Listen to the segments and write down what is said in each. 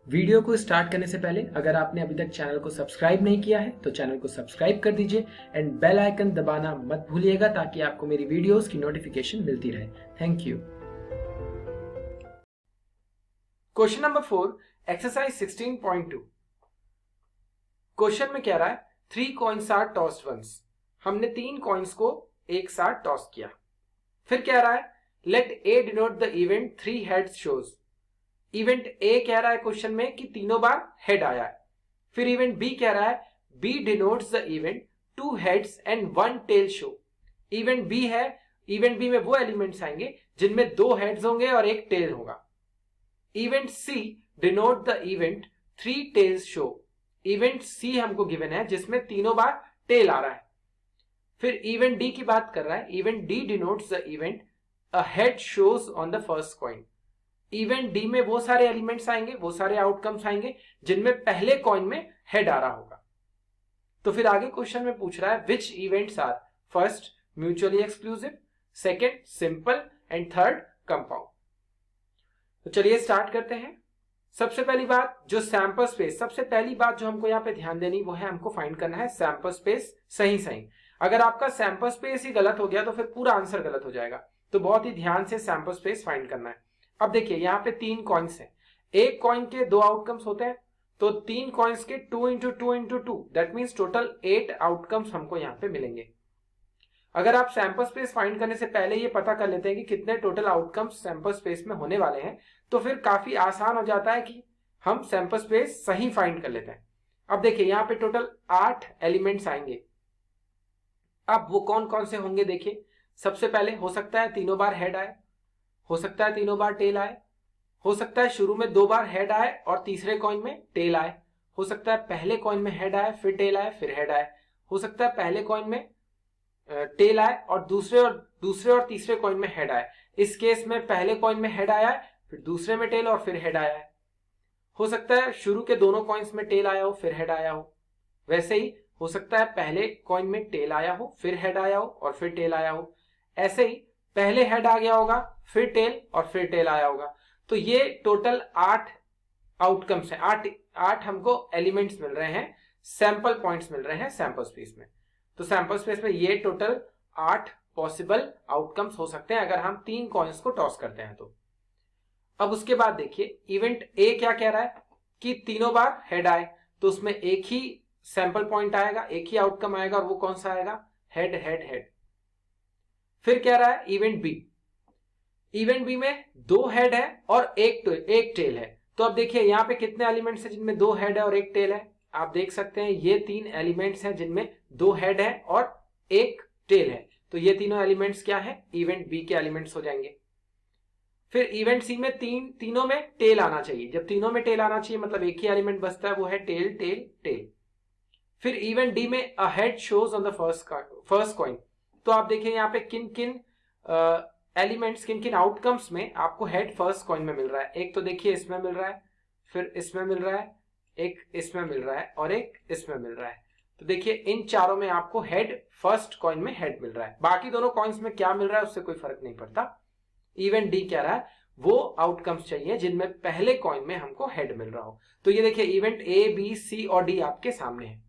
Video को start करने से पहले अगर आपने अभी तक चैनल को सब्सक्राइब नहीं किया है तो चैनल को सब्सक्राइब कर दीजिए एंड बेल आइकन दबाना मत भूलिएगा ताकि आपको मेरी वीडियोस की नोटिफिकेशन मिलती रहे। Thank you. Question number 4, exercise 16.2। Question में कह रहा है 3 कॉइन्स आर टॉस्ड वंस। हमने 3 कॉइन्स को एक साथ टॉस किया। फिर कह रहा है let A denote the event 3 heads shows. Event A कह रहा है क्वेश्चन में कि तीनों बार हेड आया है। फिर इवेंट बी कह रहा है B denotes the event 2 heads and 1 tail show. Event B है, इवेंट बी में वो एलिमेंट्स आएंगे जिनमें 2 हेड्स होंगे और 1 टेल होगा। Event C denote the event 3 tails show. Event C हमको गिवन है जिसमें तीनों बार टेल आ रहा है। फिर इवेंट डी की बात कर रहा है, event D denotes the event a head shows on the first coin. Event D में वो सारे एलिमेंट्स आएंगे, वो सारे आउटकम्स आएंगे जिनमें पहले कॉइन में हेड आ रहा होगा। तो फिर आगे क्वेश्चन में पूछ रहा है which events are first mutually exclusive, second simple and third compound. तो चलिए स्टार्ट करते हैं। सबसे पहली बात जो सैंपल स्पेस, सबसे पहली बात जो हमको यहाँ पे ध्यान देनी वो है हमको फाइंड करना है सैंपल स्पेस सही। अगर आपका सैंपल स्पेस ही गलत हो गया तो फिर पूरा आंसर गलत हो जाएगा। तो बहुत ही ध्यान से सैंपल स्पेस फाइंड करना है। अब देखिए यहाँ पे 3 कॉइन्स हैं, एक कॉइन के 2 आउटकम्स होते हैं, तो 3 कॉइन्स के 2 into 2 into 2 that means total 8 outcomes हमको यहाँ पे मिलेंगे। अगर आप सैंपल स्पेस फाइंड करने से पहले ये पता कर लेते हैं कि कितने टोटल आउटकम्स सैंपल स्पेस में होने वाले हैं तो फिर काफी आसान हो जाता है कि हम सैंपल स्पेस सही फाइंड कर लेते हैं। अब देखिए यहाँ पे टोटल 8 एलिमेंट्स आएंगे। अब वो कौन कौन से होंगे देखिए। सबसे पहले हो सकता है तीनों बार हेड आए, हो सकता है तीनों बार टेल आए, हो सकता है शुरू में 2 बार हेड आए और तीसरे कॉइन में टेल आए, हो सकता है पहले कॉइन में हेड आए फिर टेल आए फिर हेड आए, हो सकता है पहले कॉइन में टेल आए और दूसरे और तीसरे कॉइन में हेड आए। इस केस में पहले कॉइन में हेड आया है फिर दूसरे में टेल और फिर हेड आया है। हो सकता है शुरू के दोनों कॉइन्स में टेल आया हो फिर हेड आया हो। वैसे ही हो सकता है पहले कॉइन में टेल आया हो फिर हेड आया हो और फिर टेल आया हो। ऐसे ही पहले हेड आ गया होगा फिर टेल और फिर टेल आया होगा। तो ये टोटल 8 आउटकम्स हैं, 8 हमको एलिमेंट्स मिल रहे हैं, सैंपल पॉइंट्स मिल रहे हैं सैंपल स्पेस में। तो सैंपल स्पेस में ये टोटल 8 पॉसिबल आउटकम्स हो सकते हैं अगर हम 3 कॉइन्स को टॉस करते हैं तो। अब उसके बाद देखिए इवेंट ए क्या कह रहा है कि तीनों बार हेड आए, तो उसमें एक ही सैंपल पॉइंट आएगा, एक ही आउटकम आएगा और वो कौन सा आएगा, हेड हेड हेड। फिर कह रहा है इवेंट बी, इवेंट बी में 2 हेड है और एक टेल है। तो अब देखिए यहाँ पे कितने एलिमेंट्स हैं जिनमें 2 हेड है और 1 टेल है। आप देख सकते हैं ये 3 एलिमेंट्स हैं जिनमें 2 हेड है और 1 टेल है। तो ये तीनों एलिमेंट्स क्या है, इवेंट बी के एलिमेंट्स हो जाएंगे। फिर इवेंट सी में तीनों में टेल आना चाहिए। जब तीनों में टेल आना चाहिए मतलब एक ही एलिमेंट बचता है वो है टेल टेल टेल। फिर इवेंट डी में a head shows on the first coin. तो आप देखिए यहाँ पे किन किन एलिमेंट्स, किन किन आउटकम्स में आपको हेड फर्स्ट कॉइन में मिल रहा है। एक तो देखिए इसमें मिल रहा है, फिर इसमें मिल रहा है, एक इसमें मिल रहा है और एक इसमें मिल रहा है। तो देखिए इन चारों में आपको हेड फर्स्ट कॉइन में हेड मिल रहा है। बाकी दोनों कॉइन्स में क्या मिल रहा है उससे कोई फर्क नहीं पड़ता। इवेंट डी कह रहा है वो आउटकम्स चाहिए जिनमें पहले कॉइन में हमको हेड मिल रहा हो। तो ये देखिए इवेंट ए बी सी और डी आपके सामने है।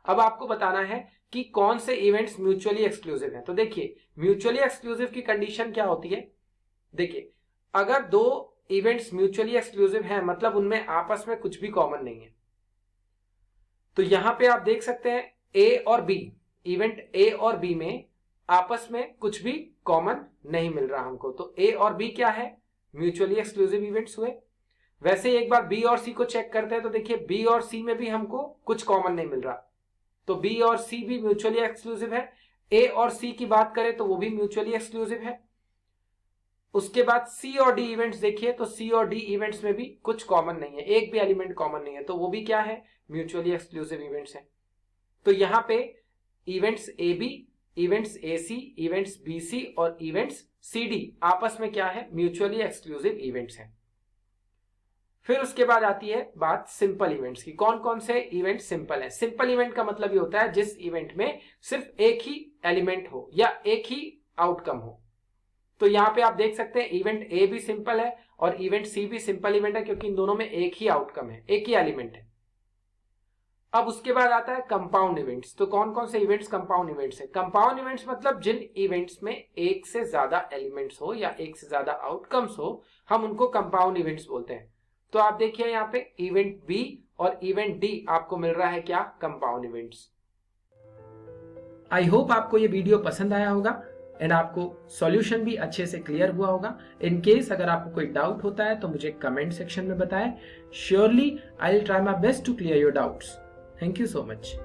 अब आपको बताना है कि कौन से इवेंट्स म्यूचुअली एक्सक्लूसिव हैं। तो देखिए म्यूचुअली एक्सक्लूसिव की कंडीशन क्या होती है, देखिए अगर 2 इवेंट्स म्यूचुअली एक्सक्लूसिव हैं मतलब उनमें आपस में कुछ भी कॉमन नहीं है। तो यहां पे आप देख सकते हैं ए और बी, इवेंट ए और बी में आपस में कुछ भी कॉमन नहीं मिल रहा हमको। तो ए और बी क्या है, म्यूचुअली एक्सक्लूसिव इवेंट्स हुए। वैसे ही एक बार बी और सी को चेक करते हैं तो देखिए बी और सी में भी हमको कुछ कॉमन नहीं मिल रहा, तो बी और सी भी म्यूचुअली एक्सक्लूसिव है। ए और सी की बात करें तो वो भी म्यूचुअली एक्सक्लूसिव है। उसके बाद सी और डी इवेंट्स देखिए तो सी और डी इवेंट्स में भी कुछ कॉमन नहीं है, एक भी एलिमेंट कॉमन नहीं है, तो वो भी क्या है, म्यूचुअली एक्सक्लूसिव इवेंट्स है। तो यहां पे events A B, events A C, events B C और इवेंट्स सी डी आपस में क्या है, म्यूचुअली एक्सक्लूसिव इवेंट्स है। फिर उसके बाद आती है बात सिंपल इवेंट्स की। कौन कौन से इवेंट सिंपल है। सिंपल इवेंट का मतलब ये होता है जिस इवेंट में सिर्फ एक ही एलिमेंट हो या एक ही आउटकम हो। तो यहाँ पे आप देख सकते हैं इवेंट ए भी सिंपल है और इवेंट सी भी सिंपल इवेंट है, क्योंकि इन दोनों में एक ही आउटकम है, एक ही एलिमेंट है। अब उसके बाद आता है कंपाउंड इवेंट्स। तो कौन कौन से इवेंट्स कंपाउंड इवेंट्स है? कंपाउंड इवेंट्स मतलब जिन इवेंट्स में एक से ज्यादा एलिमेंट्स हो या एक से ज्यादा आउटकम्स हो, हम उनको कंपाउंड इवेंट्स बोलते हैं। तो आप देखिए यहाँ पे इवेंट बी और इवेंट डी आपको मिल रहा है क्या? Compound events. आई होप आपको ये वीडियो पसंद आया होगा एंड आपको सॉल्यूशन भी अच्छे से क्लियर हुआ होगा। इन केस अगर आपको कोई डाउट होता है तो मुझे कमेंट सेक्शन में बताएं। Surely I will try my best to clear your doubts. Thank you so much.